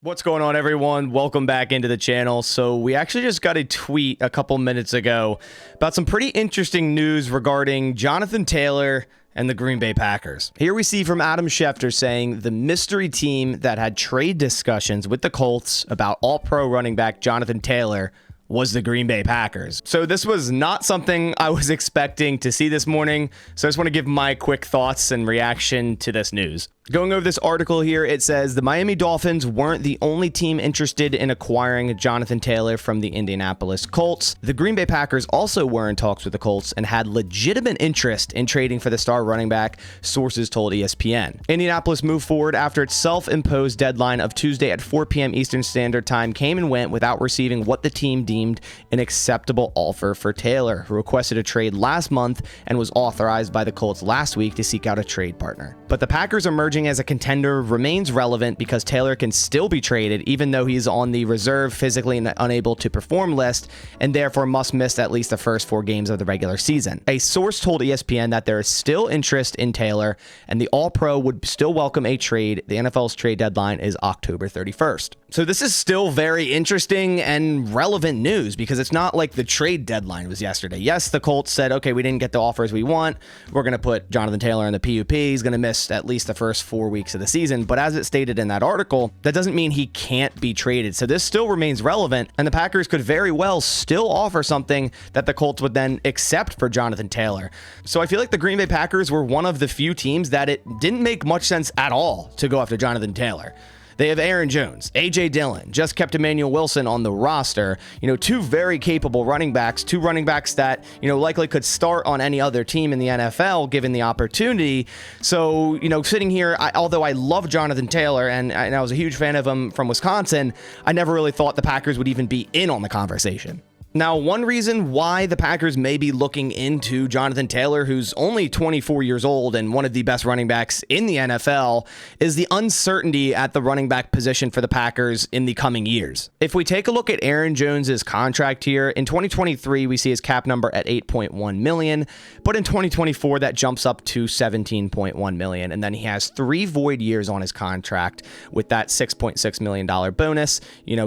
What's going on, everyone? Welcome back into the channel. So we actually just got a tweet a couple minutes ago about some pretty interesting news regarding Jonathan Taylor and the Green Bay Packers. Here we see from Adam Schefter saying the mystery team that had trade discussions with the Colts about all-pro running back Jonathan Taylor was the Green Bay Packers. So this was not something I was expecting to see this morning. So I just want to give my quick thoughts and reaction to this news. Going over this article here, it says the Miami Dolphins weren't the only team interested in acquiring Jonathan Taylor from the Indianapolis Colts. The Green Bay Packers also were in talks with the Colts and had legitimate interest in trading for the star running back, sources told ESPN. Indianapolis moved forward after its self-imposed deadline of Tuesday at 4 p.m. Eastern Standard Time came and went without receiving what the team deemed an acceptable offer for Taylor, who requested a trade last month and was authorized by the Colts last week to seek out a trade partner. But the Packers emerging as a contender remains relevant because Taylor can still be traded even though he's on the reserve, physically unable to perform list, and therefore must miss at least the first 4 games of the regular season. A source told ESPN that there is still interest in Taylor and the All-Pro would still welcome a trade. The NFL's trade deadline is October 31st. So this is still very interesting and relevant news because it's not like the trade deadline was yesterday. Yes, the Colts said, okay, we didn't get the offers we want. We're going to put Jonathan Taylor in the PUP. He's going to miss at least the first 4 weeks of the season. But as it stated in that article, that doesn't mean he can't be traded. So this still remains relevant, and the Packers could very well still offer something that the Colts would then accept for Jonathan Taylor. So I feel like the Green Bay Packers were one of the few teams that it didn't make much sense at all to go after Jonathan Taylor. They have Aaron Jones, A.J. Dillon, just kept Emmanuel Wilson on the roster. 2 very capable running backs, 2 running backs that, likely could start on any other team in the NFL given the opportunity. So, sitting here, although I love Jonathan Taylor and I was a huge fan of him from Wisconsin, I never really thought the Packers would even be in on the conversation. Now, one reason why the Packers may be looking into Jonathan Taylor, who's only 24 years old and one of the best running backs in the NFL, is the uncertainty at the running back position for the Packers in the coming years. If we take a look at Aaron Jones's contract here, in 2023, we see his cap number at $8.1 million, but in 2024, that jumps up to $17.1 million, and then he has 3 void years on his contract with that $6.6 million bonus,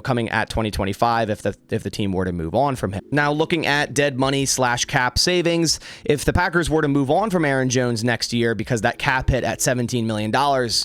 coming at 2025 if the team were to move on from him. Now, looking at dead money / cap savings, if the Packers were to move on from Aaron Jones next year, because that cap hit at $17 million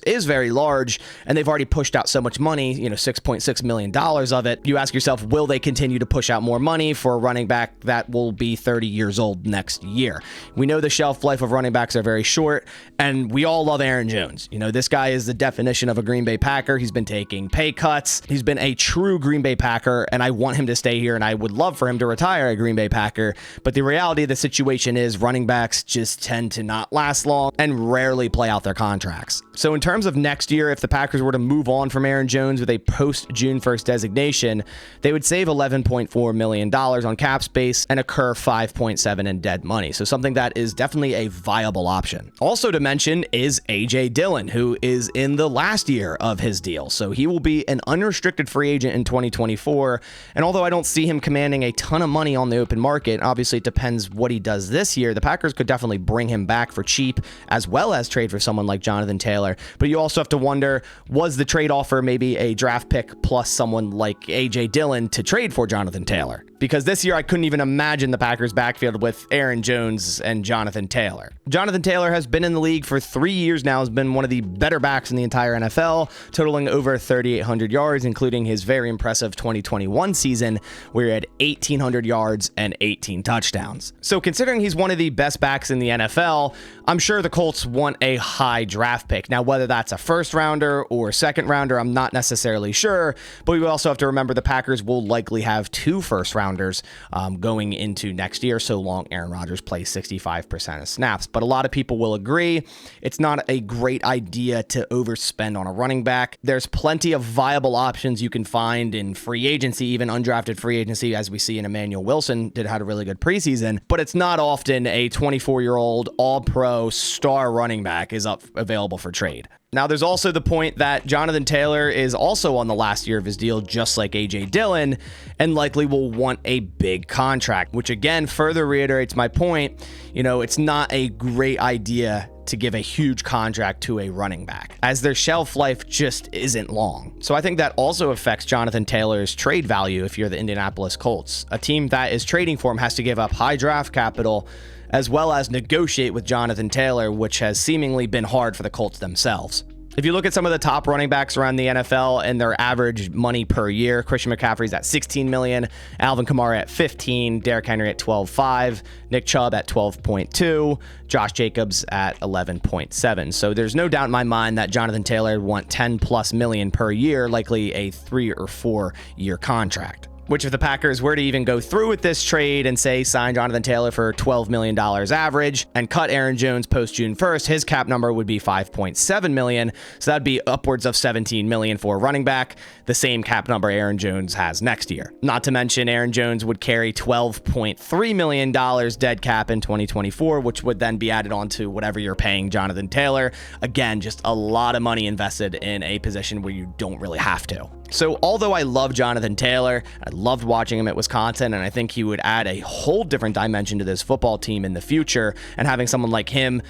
is very large, and they've already pushed out so much money, $6.6 million of it, you ask yourself, will they continue to push out more money for a running back that will be 30 years old next year? We know the shelf life of running backs are very short, and we all love Aaron Jones. This guy is the definition of a Green Bay Packer. He's been taking pay cuts. He's been a true Green Bay Packer, and I want him to stay here, and I would love for him to retire a Green Bay Packer. But the reality of the situation is running backs just tend to not last long and rarely play out their contracts. So in terms of next year, if the Packers were to move on from Aaron Jones with a post-June 1st designation, they would save $11.4 million on cap space and incur $5.7 in dead money. So something that is definitely a viable option. Also to mention is A.J. Dillon, who is in the last year of his deal. So he will be an unrestricted free agent in 2024. And although I don't see him commanding a ton of money on the open market, obviously it depends what he does this year, the Packers could definitely bring him back for cheap as well as trade for someone like Jonathan Taylor. But you also have to wonder, was the trade offer maybe a draft pick plus someone like A.J. Dillon to trade for Jonathan Taylor? Because this year I couldn't even imagine the Packers backfield with Aaron Jones and Jonathan Taylor. Jonathan Taylor has been in the league for 3 years now, has been one of the better backs in the entire NFL, totaling over 3,800 yards, including his very impressive 2021 season, where he had 1,800 yards and 18 touchdowns. So considering he's one of the best backs in the NFL, I'm sure the Colts want a high draft pick. Now, whether that's a first rounder or second rounder, I'm not necessarily sure, but we also have to remember the Packers will likely have 2 first rounders going into next year, so long Aaron Rodgers plays 65% of snaps. But a lot of people will agree it's not a great idea to overspend on a running back. There's plenty of viable options you can find in free agency, even undrafted free agency, as we see in Emmanuel Wilson had a really good preseason, but it's not often a 24-year-old all-pro star running back is available for trade. Now, there's also the point that Jonathan Taylor is also on the last year of his deal, just like A.J. Dillon, and likely will want a big contract, which again further reiterates my point. It's not a great idea to give a huge contract to a running back, as their shelf life just isn't long. So I think that also affects Jonathan Taylor's trade value if you're the Indianapolis Colts. A team that is trading for him has to give up high draft capital as well as negotiate with Jonathan Taylor, which has seemingly been hard for the Colts themselves. If you look at some of the top running backs around the NFL and their average money per year, Christian McCaffrey's at $16 million, Alvin Kamara at $15 million, Derrick Henry at $12.5 million, Nick Chubb at $12.2 million, Josh Jacobs at $11.7 million. So there's no doubt in my mind that Jonathan Taylor would want $10+ million per year, likely a 3 or 4 year contract. Which if the Packers were to even go through with this trade and say sign Jonathan Taylor for $12 million average and cut Aaron Jones post June 1st, his cap number would be $5.7 million. So that'd be upwards of $17 million for a running back, the same cap number Aaron Jones has next year. Not to mention Aaron Jones would carry $12.3 million dead cap in 2024, which would then be added on to whatever you're paying Jonathan Taylor. Again, just a lot of money invested in a position where you don't really have to. So although I love Jonathan Taylor, I loved watching him at Wisconsin, and I think he would add a whole different dimension to this football team in the future, and having someone like him,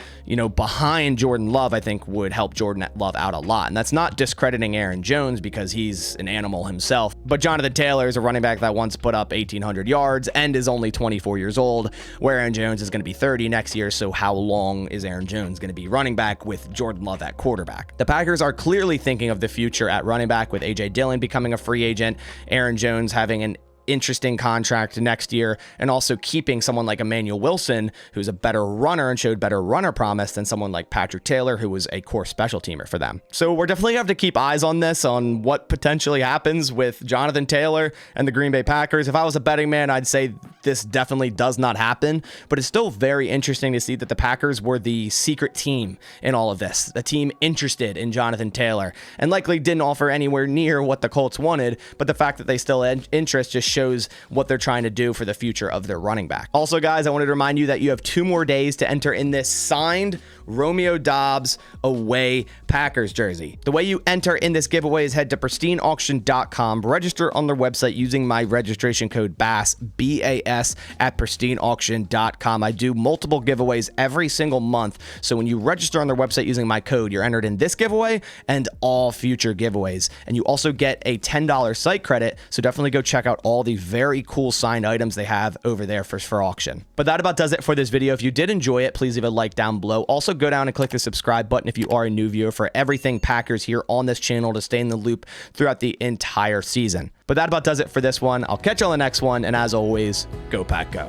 behind Jordan Love, I think would help Jordan Love out a lot. And that's not discrediting Aaron Jones because he's an animal himself, but Jonathan Taylor is a running back that once put up 1,800 yards and is only 24 years old, where Aaron Jones is going to be 30 next year. So how long is Aaron Jones going to be running back with Jordan Love at quarterback? The Packers are clearly thinking of the future at running back with A.J. Dillon becoming a free agent, Aaron Jones having an interesting contract next year, and also keeping someone like Emmanuel Wilson, who's a better runner and showed better runner promise than someone like Patrick Taylor, who was a core special teamer for them. So we're definitely going to have to keep eyes on this, on what potentially happens with Jonathan Taylor and the Green Bay Packers. If I was a betting man, I'd say this definitely does not happen, but it's still very interesting to see that the Packers were the secret team in all of this, the team interested in Jonathan Taylor, and likely didn't offer anywhere near what the Colts wanted, but the fact that they still had interest just shows what they're trying to do for the future of their running back. Also, guys, I wanted to remind you that you have 2 more days to enter in this signed Romeo Doubs away Packers jersey. The way you enter in this giveaway is head to pristineauction.com, register on their website using my registration code BASS, B-A-S, at pristineauction.com. I do multiple giveaways every single month, so when you register on their website using my code, you're entered in this giveaway and all future giveaways. And you also get a $10 site credit, so definitely go check out all the very cool signed items they have over there for auction. But that about does it for this video. If you did enjoy it, please leave a like down below. Also, go down and click the subscribe button if you are a new viewer for everything Packers here on this channel to stay in the loop throughout the entire season. But that about does it for this one. I'll catch you on the next one, and as always, go Pack Go.